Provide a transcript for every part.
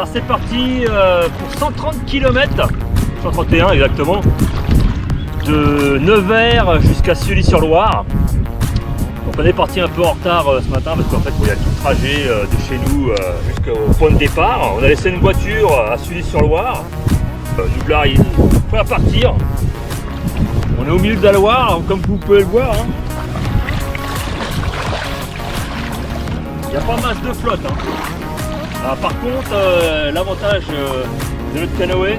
Alors c'est parti pour 130 km, 131 exactement, de Nevers jusqu'à Sully-sur-Loire. Donc on est parti un peu en retard ce matin parce qu'en fait il y a tout le trajet de chez nous jusqu'au point de départ. On a laissé une voiture à Sully-sur-Loire. Nous là il faut partir. On est au milieu de la Loire, comme vous pouvez le voir. Hein. Il n'y a pas masse de flotte. Hein. Alors, par contre, l'avantage de notre canoë,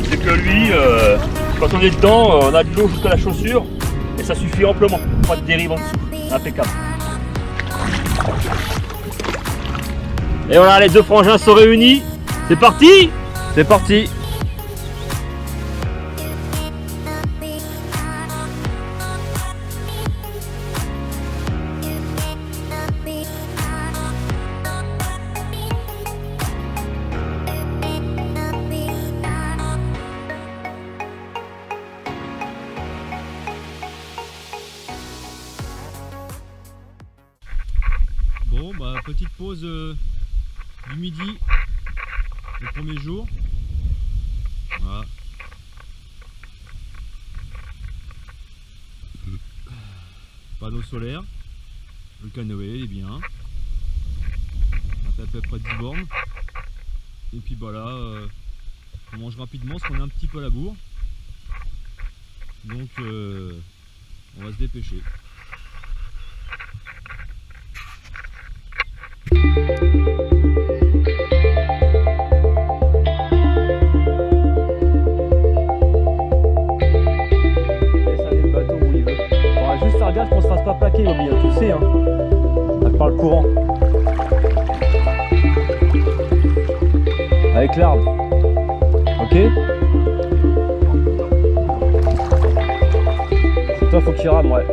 c'est que lui, quand on est dedans, on a de l'eau jusqu'à la chaussure et ça suffit amplement. Pas de dérive en dessous. Impeccable. Et voilà, les deux frangins sont réunis. C'est parti! C'est parti. Bon, bah petite pause du midi, le premier jour. Voilà. Panneau solaire, le canoë il est bien. On fait à peu près 10 bornes. Et puis bah là, on mange rapidement parce qu'on est un petit peu à la bourre. Donc on va se dépêcher. Juste faire gaffe qu'on se fasse pas plaquer au milieu, tu sais, hein, par le courant. Avec l'arbre. Ok. C'est toi, faut que tu rames, ouais.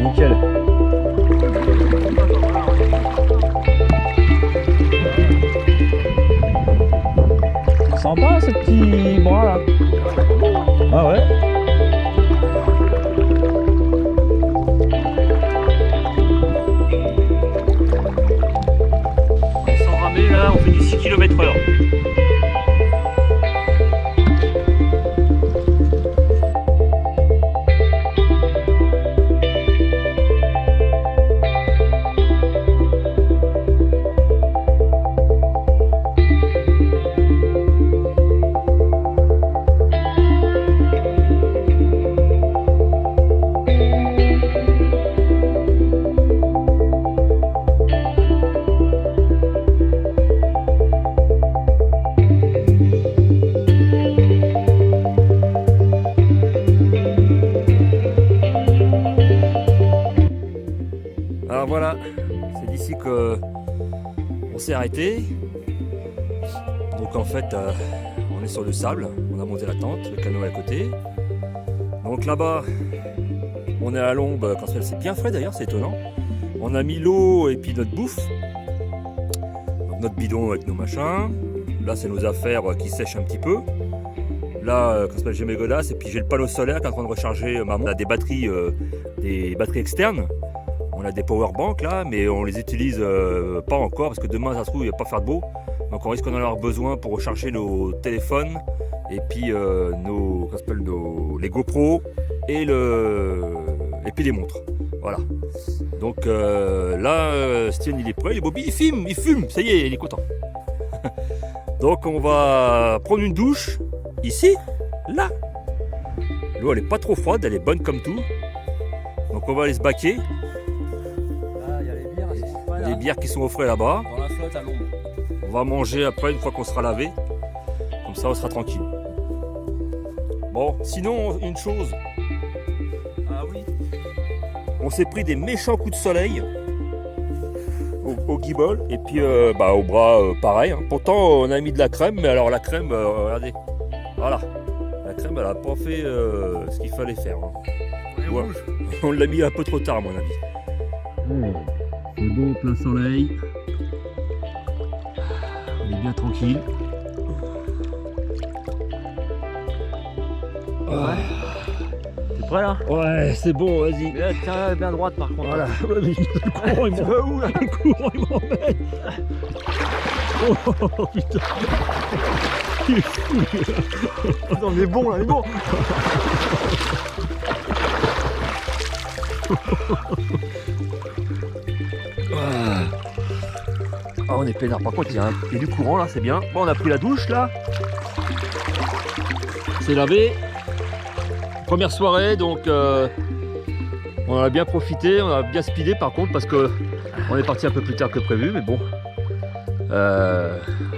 Nickel. Sympa ce petit bras là. Ah ouais. Là, on fait du 6 km/h. Alors voilà, c'est d'ici que on s'est arrêté. Donc en fait, on est sur le sable, on a monté la tente, le canot est à côté. Donc là-bas, on est à l'ombre, quand c'est bien frais d'ailleurs, c'est étonnant. On a mis l'eau et puis notre bouffe. Donc notre bidon avec nos machins. Là, c'est nos affaires qui sèchent un petit peu. Là, quand j'ai mes godasses, et puis j'ai le panneau solaire qui est en train de recharger ma montre. On a des batteries externes. On a des powerbanks là, mais on les utilise pas encore parce que demain, ça se trouve, il va pas faire de beau. Donc on risque d'en avoir besoin pour recharger nos téléphones et puis les GoPro et puis les montres. Voilà. Donc là, Steven il est prêt, il est Bobby, il fume, ça y est, il est content. Donc on va prendre une douche ici, là. L'eau elle est pas trop froide, elle est bonne comme tout. Donc on va aller se baquer. Les bières qui sont au frais là-bas. Dans la flotte à l'ombre. On va manger après une fois qu'on sera lavé. Comme ça on sera tranquille. Bon, sinon une chose. Ah oui. On s'est pris des méchants coups de soleil au guibole et puis au bras pareil. Hein. Pourtant on a mis de la crème, mais alors la crème, regardez. Voilà. La crème elle a pas fait ce qu'il fallait faire. Hein. Ouais. On l'a mis un peu trop tard à mon avis. C'est beau, plein soleil. On est bien tranquille. Ouais. T'es prêt là? Ouais, c'est bon, vas-y. Tiens bien droite par contre. Voilà. Le courant, il m'embête. Oh putain. Il est fou. On est bon là, on est bon. Ah, on est peinard. Par contre, il y a du courant là, c'est bien. Bon, on a pris la douche là. C'est lavé. Première soirée, donc on en a bien profité. On a bien speedé par contre parce que on est parti un peu plus tard que prévu, mais bon.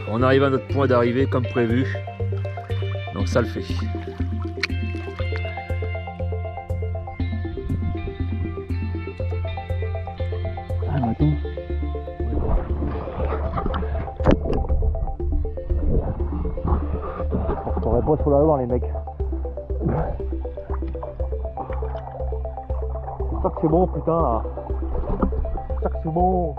On arrive à notre point d'arrivée comme prévu. Donc ça le fait. Ah, mais attends. T'aurais pas trop l'avoir les mecs. J'espère que c'est bon putain là. J'espère que c'est bon.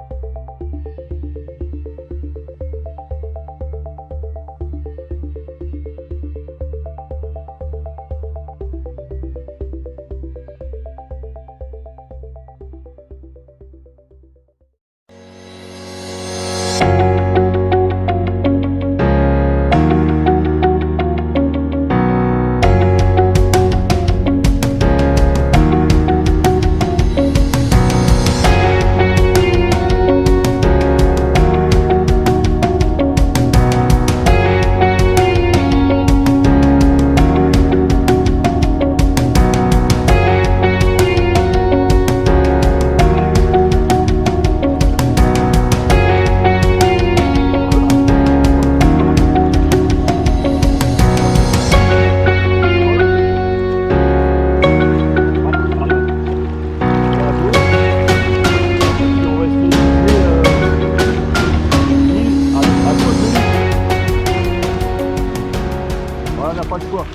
Pas le choix.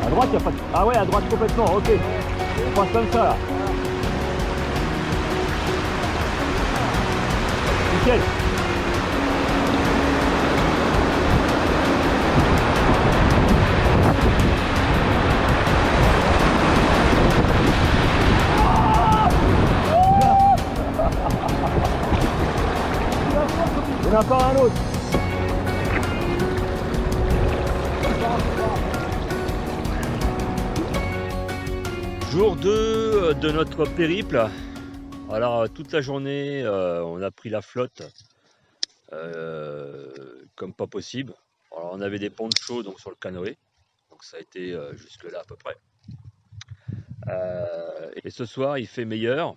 À droite, il n'y a pas de... Ah ouais, à droite complètement, ok. On passe comme ça là. Nickel. Il y en a encore un autre. Jour 2 de notre périple. Alors toute la journée on a pris la flotte comme pas possible. Alors on avait des ponchos donc sur le canoë. Donc ça a été jusque là à peu près. Et ce soir il fait meilleur.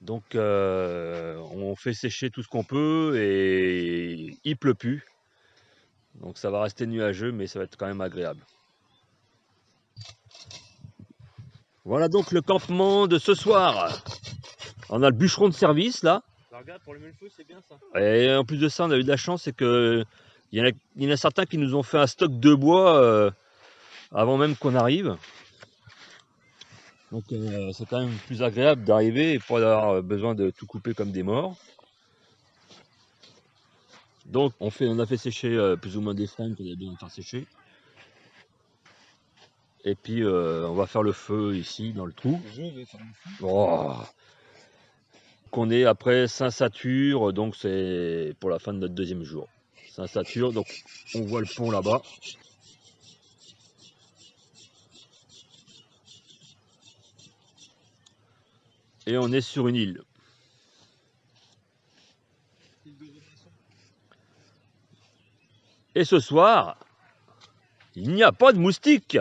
Donc on fait sécher tout ce qu'on peut et il pleut plus. Donc ça va rester nuageux mais ça va être quand même agréable. Voilà donc le campement de ce soir. On a le bûcheron de service là. Regarde, pour allumer le feu, c'est bien ça. Et en plus de ça, on a eu de la chance, c'est que il y en a certains qui nous ont fait un stock de bois avant même qu'on arrive. Donc c'est quand même plus agréable d'arriver et pas d'avoir besoin de tout couper comme des morts. Donc on a fait sécher plus ou moins des fringues qu'on avait besoin de faire sécher. Et puis on va faire le feu ici dans le trou. Je vais faire le feu. Oh. Qu'on est après Saint-Satur, donc c'est pour la fin de notre deuxième jour. Saint-Satur, donc on voit le pont là-bas. Et on est sur une île. Et ce soir, il n'y a pas de moustiques.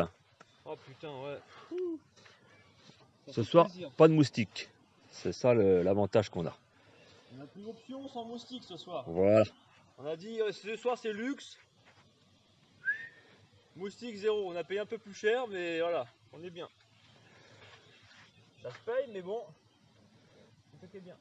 Oh putain, ouais. Ce soir, pas de moustiques. C'est ça l'avantage qu'on a. On n'a plus d'option sans moustique ce soir. Voilà. On a dit ce soir c'est luxe. Moustique zéro. On a payé un peu plus cher, mais voilà, on est bien. Ça se paye, mais bon, c'est bien.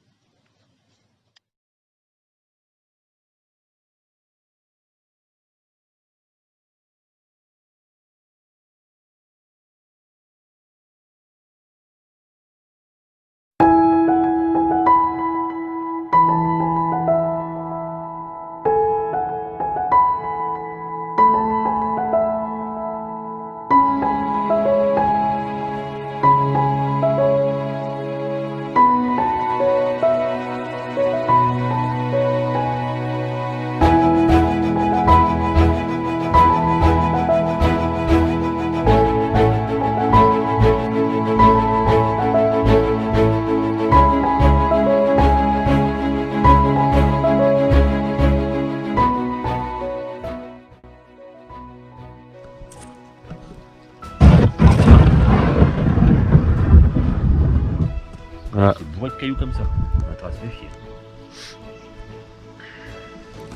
cailloux comme ça. On va se méfier.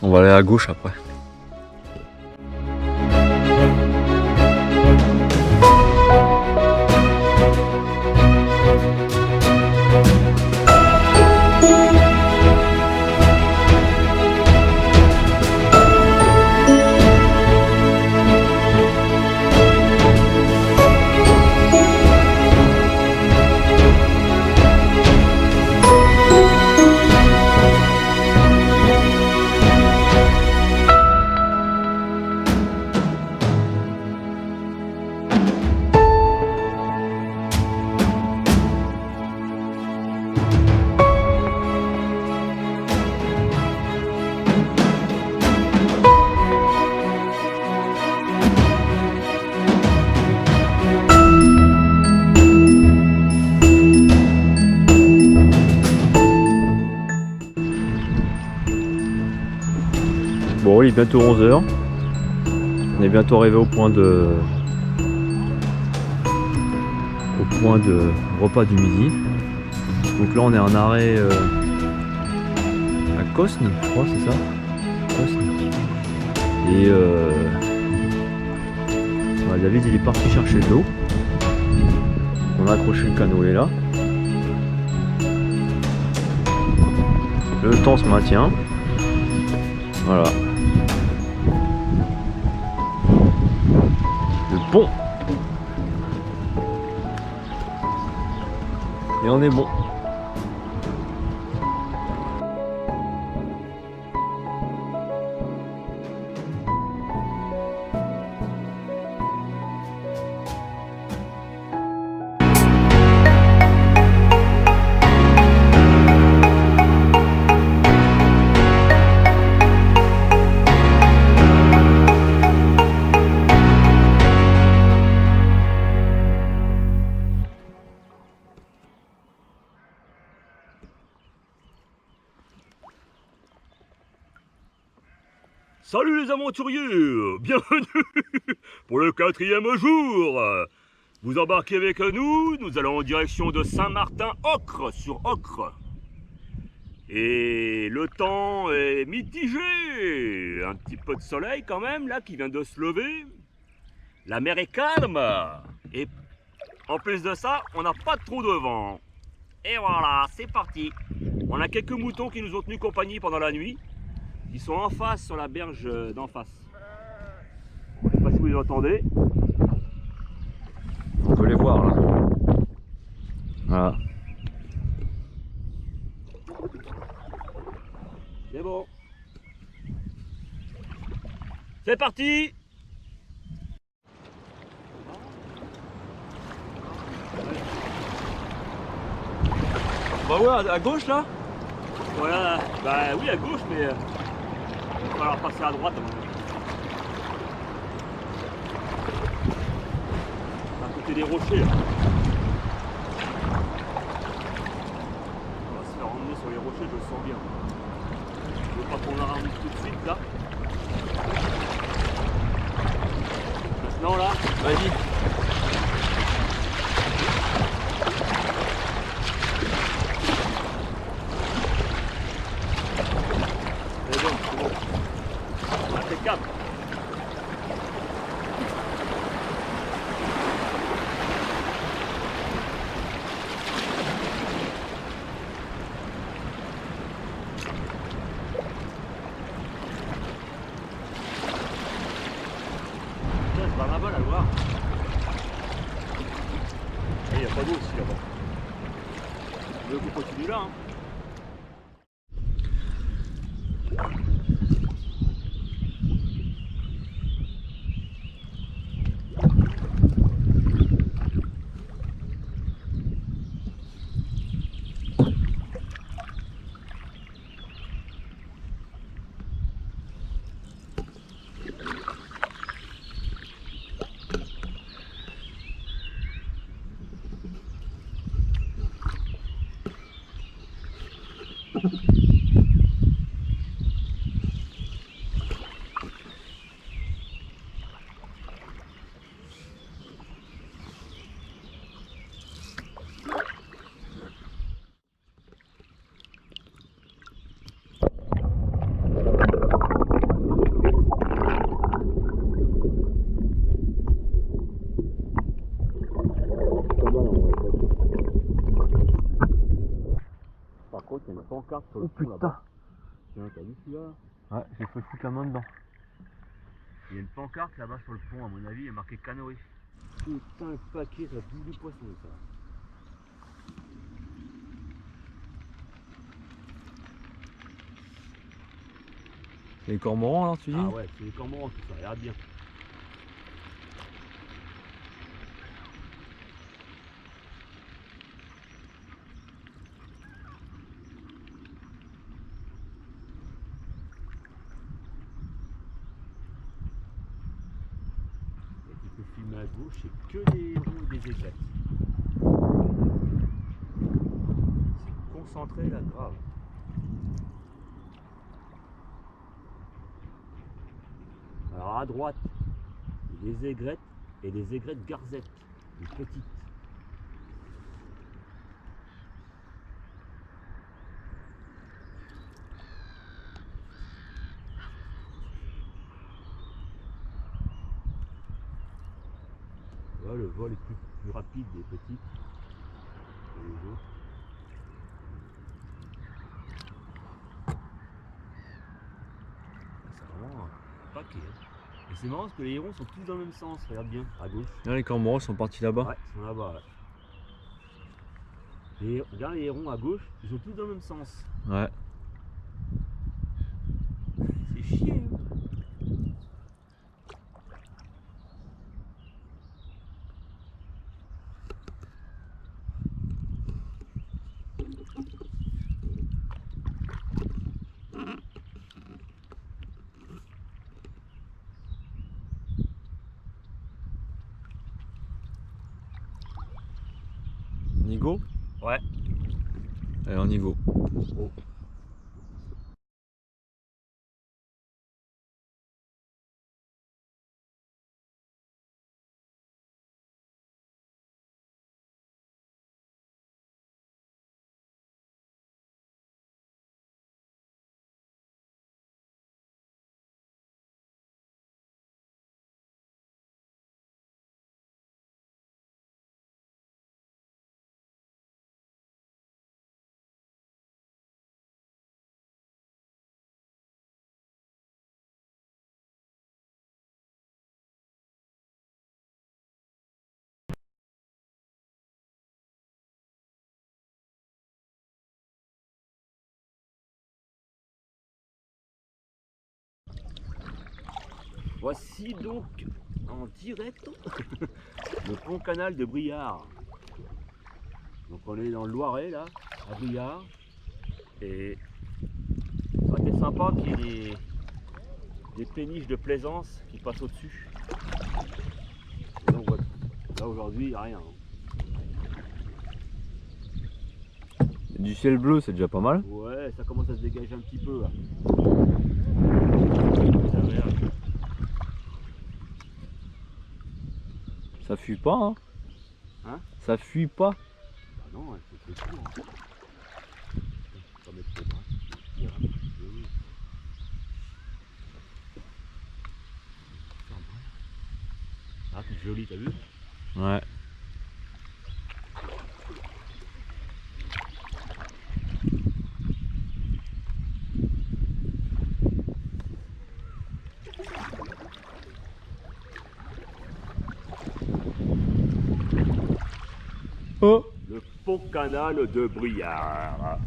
On va aller à gauche après. Bon, il est bientôt 11 h. On est bientôt arrivé au point de repas du midi. Donc là, on est en arrêt à Cosne, je crois, c'est ça, Cosne. Et ouais, David, il est parti chercher de l'eau. On a accroché le canoë là. Le temps se maintient. Voilà. Le pont. Et on est bon. Salut les aventuriers, bienvenue pour le 4e jour. Vous embarquez avec nous, nous allons en direction de Saint-Martin-Ocre sur Ocre. Et le temps est mitigé, un petit peu de soleil quand même là qui vient de se lever. La mer est calme et en plus de ça, on n'a pas trop de vent. Et voilà, c'est parti. On a quelques moutons qui nous ont tenu compagnie pendant la nuit. Ils sont en face, sur la berge d'en face. Je ne sais pas si vous les entendez. On peut les voir là. Voilà. C'est bon. C'est parti. Bah ouais, à gauche là. Voilà, bah oui à gauche, mais il va falloir passer à droite à mon avis. À côté des rochers là. On va se faire emmener sur les rochers, je le sens bien. Je veux pas qu'on arrive tout de suite là. Maintenant là, Vas-y. c'est bon, c'est bon. Là c'est calme. C'est pas là-bas, là, voir. Il n'y a pas d'eau aussi là-bas. Je veux qu'on continue là. Hein. Tiens, t'as vu celui-là? Ouais, j'ai fait foutre la main dedans. Il y a une pancarte là-bas sur le pont, à mon avis, il y a marqué canoë. Putain, le paquet, ça bouffe du poisson, ça. C'est les cormorans alors tu dis? Ah ouais, c'est les cormorans tout ça, regarde bien. Et tu peux filmer à gauche, c'est que des hérons et des aigrettes. C'est concentré là, grave. Alors à droite, il y a des aigrettes et des aigrettes garzettes, des petites. Là, le vol est plus rapide des petites que les autres. C'est vraiment un paquet. Hein. Et c'est marrant parce que les hérons sont tous dans le même sens, regarde bien, à gauche. Là, les cormorans sont partis là-bas. Ouais, ils sont là-bas. Ouais. Et regarde les hérons à gauche, ils sont tous dans le même sens. Ouais. C'est chier. Hein. Nigo? Ouais. Allez, on y go. Oh. Voici donc en direct le pont canal de Briare. Donc on est dans le Loiret là, à Briare. Et ça aurait été sympa qu'il y ait des péniches de plaisance qui passent au-dessus. Et donc voilà. Là aujourd'hui il n'y a rien. Du ciel bleu, c'est déjà pas mal. Ouais, ça commence à se dégager un petit peu là. Ça fuit pas, hein? Hein? Ça fuit pas. Bah non, c'est très court. Hein. On va mettre les bras. Je tire un petit peu. Ah, c'est joli, t'as vu? Ouais. Oh! Le pont canal de Briare.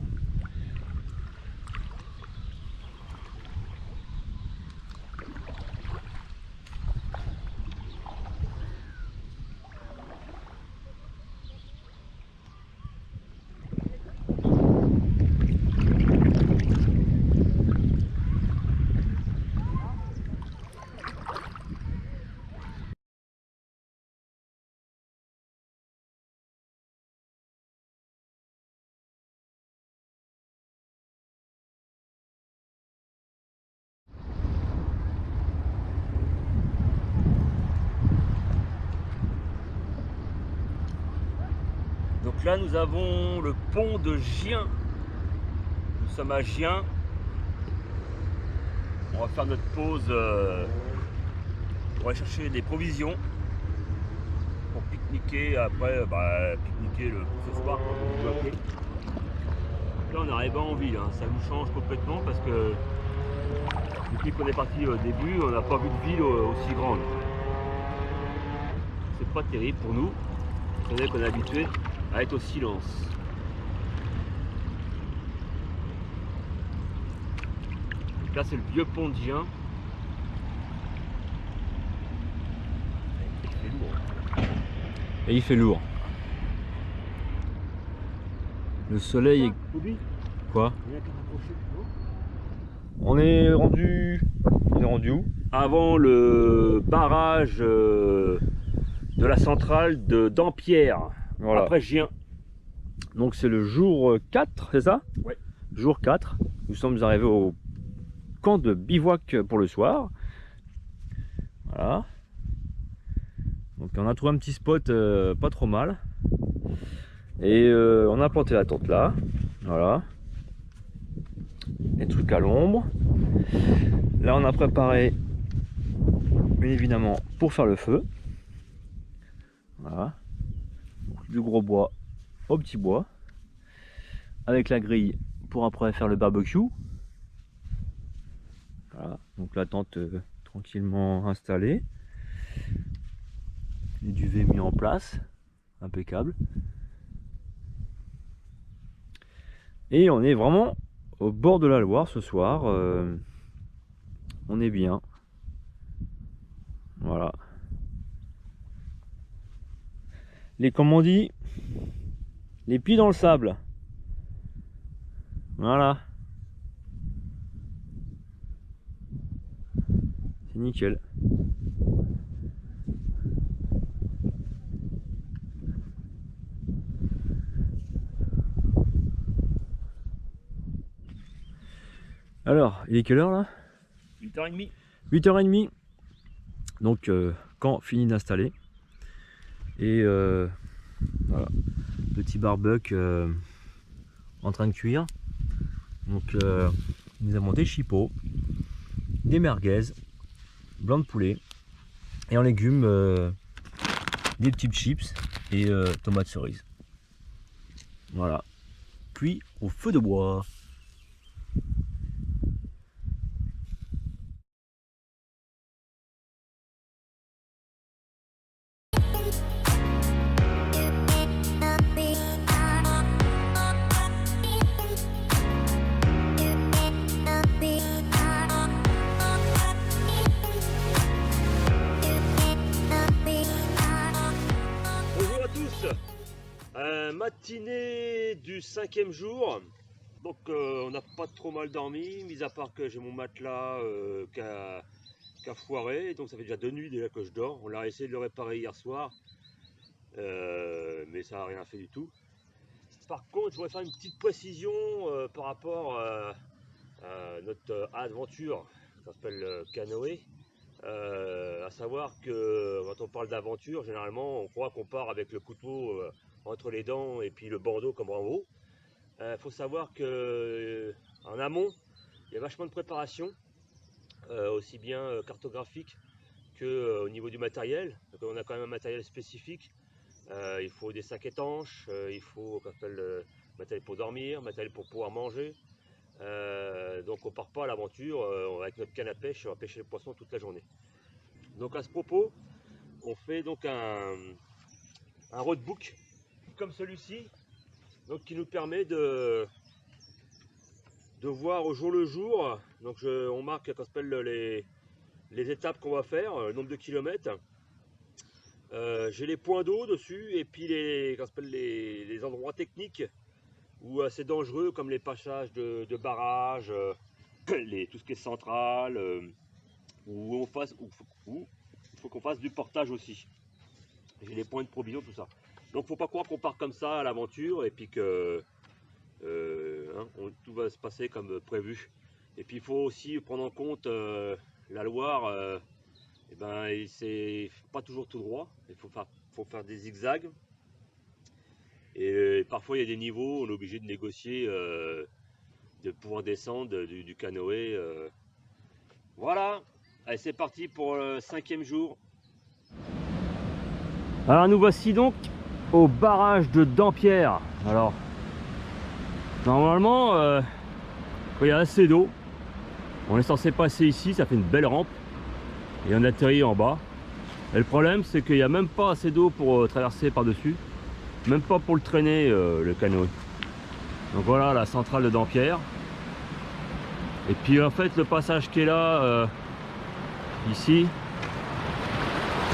Donc là nous avons le pont de Gien. Nous sommes à Gien. On va faire notre pause pour aller chercher des provisions pour pique-niquer après, pique-niquer ce soir quand on va appeler. Là on est arrivé en ville, hein. Ça nous change complètement parce que depuis qu'on est parti au début, on n'a pas vu de ville aussi grande. C'est pas terrible pour nous, c'est vrai qu'on est habitué à être au silence. Donc là c'est le vieux pont de Gien. Il fait lourd. Et il fait lourd. Le soleil est... Quoi? On est rendu où? Avant le barrage de la centrale de Dampierre, Voilà. après Gien. Donc c'est le jour 4, c'est ça? Ouais. Jour 4. Nous sommes arrivés au camp de bivouac pour le soir. Voilà. Donc on a trouvé un petit spot pas trop mal. Et on a planté la tente là. Voilà. Les trucs à l'ombre. Là on a préparé, bien évidemment, pour faire le feu. Voilà. Du gros bois au petit bois. Avec la grille pour après faire le barbecue. Voilà. Donc la tente tranquillement installée. Les duvets mis en place. Impeccable. Et on est vraiment au bord de la Loire ce soir. On est bien. Voilà. Comme on dit, les pieds dans le sable. Voilà. C'est nickel. Alors, il est quelle heure là? 8h30. 8h30. Donc, camp fini d'installer. Et voilà, petit barbecue en train de cuire. Donc, nous avons des chipots, des merguez, blanc de poulet, et en légumes, des petites chips et tomates cerises. Voilà, cuit au feu de bois. Bonjour à tous. Matinée du 5e jour. Donc on n'a pas trop mal dormi, mis à part que j'ai mon matelas qui a foiré. Donc ça fait déjà 2 nuits déjà que je dors. On l'a essayé de le réparer hier soir. Mais ça n'a rien fait du tout. Par contre, je voudrais faire une petite précision par rapport à notre aventure, ça s'appelle canoë. À savoir que quand on parle d'aventure, généralement on croit qu'on part avec le couteau entre les dents et puis le bandeau comme en haut. Faut savoir que en amont, il y a vachement de préparation, aussi bien cartographique que au niveau du matériel. Donc on a quand même un matériel spécifique. Il faut des sacs étanches, il faut matériel pour dormir, matériel pour pouvoir manger. Donc on part pas à l'aventure avec notre canne à pêche, on va pêcher les poissons toute la journée. Donc à ce propos, on fait donc un roadbook comme celui-ci, donc qui nous permet de voir au jour le jour. Donc on marque les étapes qu'on va faire, le nombre de kilomètres. J'ai les points d'eau dessus et puis les endroits techniques ou assez dangereux comme les passages de barrages, tout ce qui est central, où il faut qu'on fasse du portage aussi. J'ai les points de provision, tout ça. Donc faut pas croire qu'on part comme ça à l'aventure et puis que tout va se passer comme prévu. Et puis il faut aussi prendre en compte la Loire. C'est pas toujours tout droit, il faut faire des zigzags. Et parfois il y a des niveaux, on est obligé de négocier, de pouvoir descendre du canoë. Voilà, allez c'est parti pour le 5e jour. Alors nous voici donc au barrage de Dampierre. Alors Normalement, quand il y a assez d'eau, on est censé passer ici, ça fait une belle rampe et on atterrit en bas. Et le problème, c'est qu'il n'y a même pas assez d'eau pour traverser par-dessus, même pas pour le traîner, le canoë. Donc voilà la centrale de Dampierre. Et puis en fait, le passage qui est là, ici,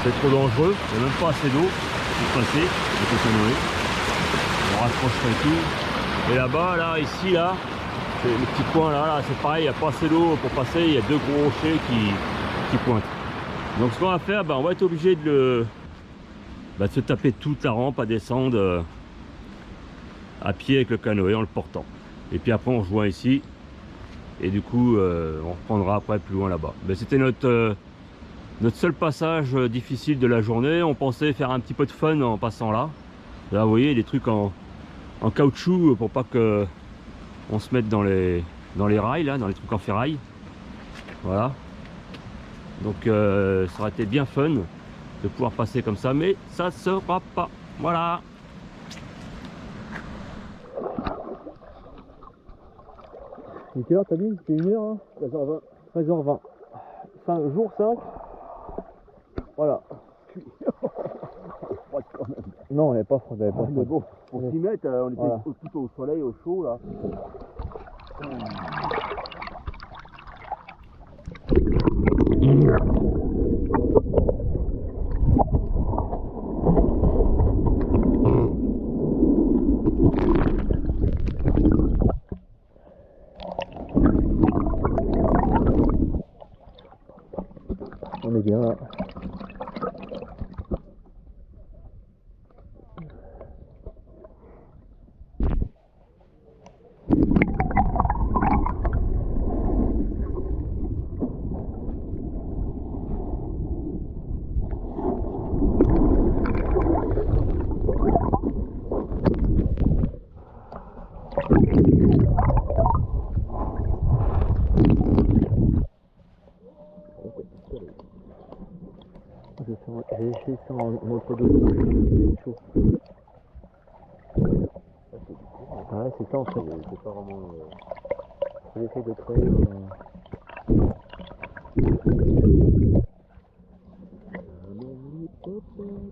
c'est trop dangereux, il n'y a même pas assez d'eau pour passer avec le canoë. On rapprocherait tout. Et là-bas, là, ici, là, c'est le petit coin là, c'est pareil, il n'y a pas assez d'eau pour passer, il y a deux gros rochers qui pointent. Donc ce qu'on va faire, on va être obligé de se taper toute la rampe à descendre à pied avec le canoë en le portant. Et puis après on rejoint ici. Et du coup on reprendra après plus loin là-bas. C'était notre seul passage difficile de la journée. On pensait faire un petit peu de fun en passant là. Là vous voyez des trucs en caoutchouc pour pas que on se mette dans les rails là, dans les trucs en ferraille. Voilà. Donc ça aurait été bien fun de pouvoir passer comme ça, mais ça sera pas. Voilà. Et quelle heure t'as dit? C'était 1h hein? 13h20. 13h20. 5 jours 5. Voilà. Non, elle n'est pas froide, elle est pas froide. Bon, pour s'y mettre, on était voilà. plutôt au soleil, au chaud là. On est bien là. J'ai essayé ça en entre deux. C'est chaud. Ah ouais, c'est ça en fait. C'est pas vraiment. J'essaie de créer.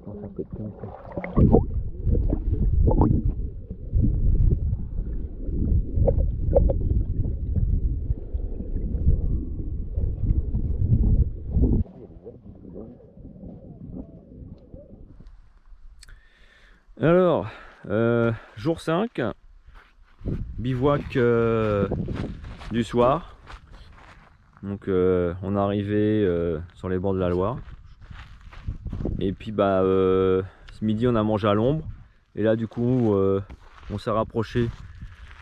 Attends, ça peut être bien ça. Alors, jour 5, bivouac du soir. Donc on est arrivé sur les bords de la Loire. Et puis ce midi on a mangé à l'ombre. Et là du coup on s'est rapproché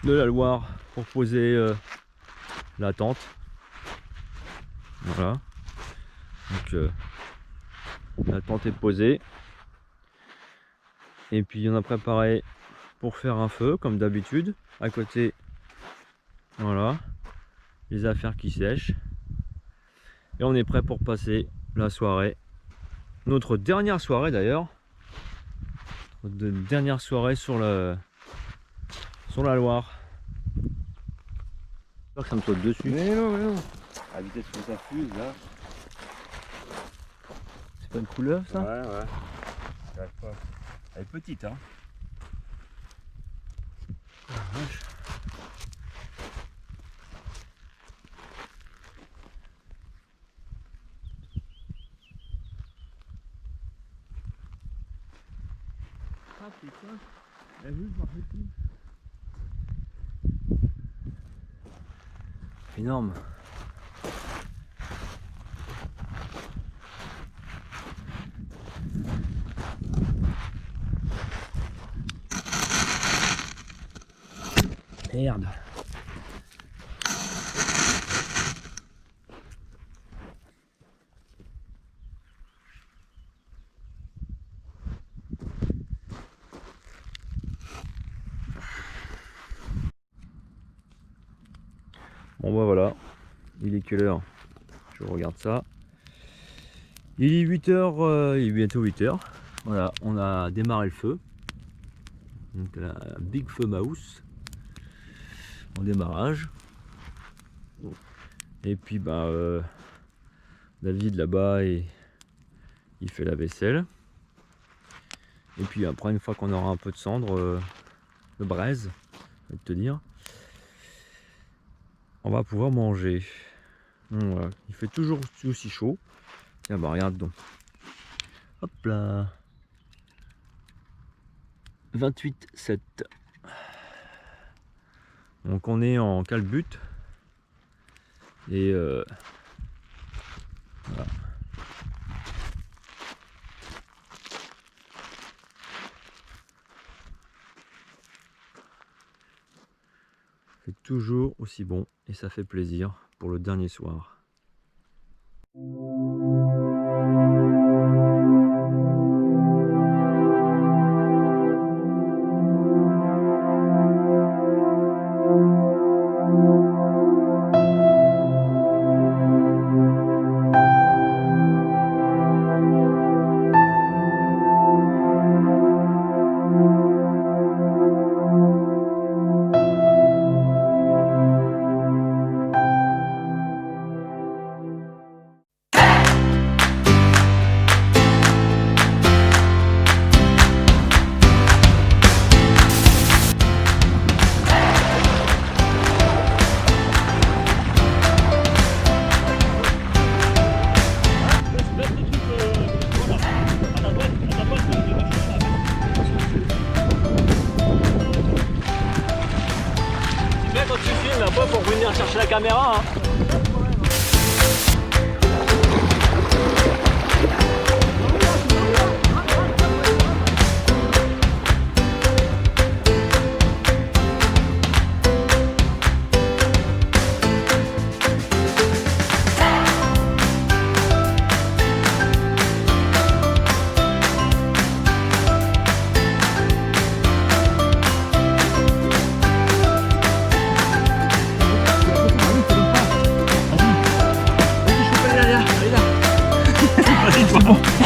de la Loire pour poser la tente. Voilà. Donc la tente est posée. Et puis on a préparé pour faire un feu comme d'habitude. À côté, voilà, les affaires qui sèchent. Et on est prêt pour passer la soirée. Notre dernière soirée d'ailleurs. Notre dernière soirée sur la Loire. J'espère que ça me saute dessus. Mais non. À la vitesse où ça fuse là. C'est pas une couleur ça? Ouais. Elle est petite hein. Ah, vache. Ah putain, elle a vu le voir petit. Énorme. Merde. Bon bah voilà, il est quelle heure? Je regarde ça. Il est 8h, il est bientôt 8h. Voilà, on a démarré le feu. Donc la Big Feu Mouse. en démarrage. Et puis bah, David là-bas, il fait la vaisselle. Et puis après, une fois qu'on aura un peu de cendre, de braise, je vais te dire, on va pouvoir manger. Donc, voilà. Il fait toujours aussi chaud. Tiens, bah regarde donc. Hop là. 28,7. Donc on est en calbut. Et voilà. C'est toujours aussi bon et ça fait plaisir pour le dernier soir. Quand tu filmes, après pour venir chercher la caméra. Hein.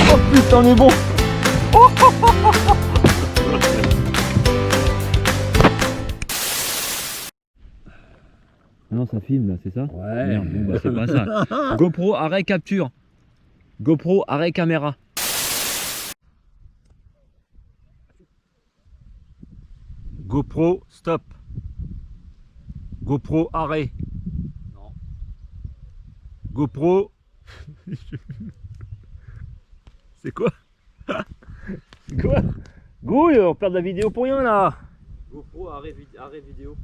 Oh putain, on est bon. Non, ça filme là, c'est ça? Ouais. Merde, bon, bah, c'est pas ça. GoPro, arrêt capture. GoPro, arrêt caméra. GoPro, stop. GoPro, arrêt. Non. GoPro. C'est quoi? C'est quoi? Gouille, on perd de la vidéo pour rien là. GoPro, arrêt vidéo.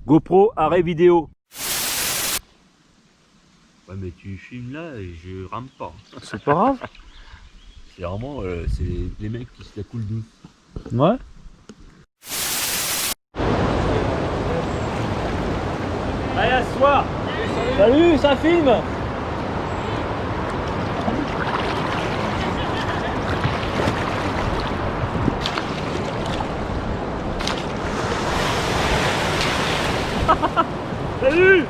GoPro, arrêt vidéo. Ouais, mais tu filmes là et je rame pas. C'est pas grave. C'est vraiment c'est les mecs qui se la coulent douce. Ouais. Allez, à ce soir. Salut, ça filme. Salut.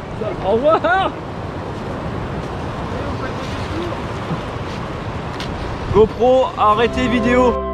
Au revoir. GoPro, arrêtez vidéo.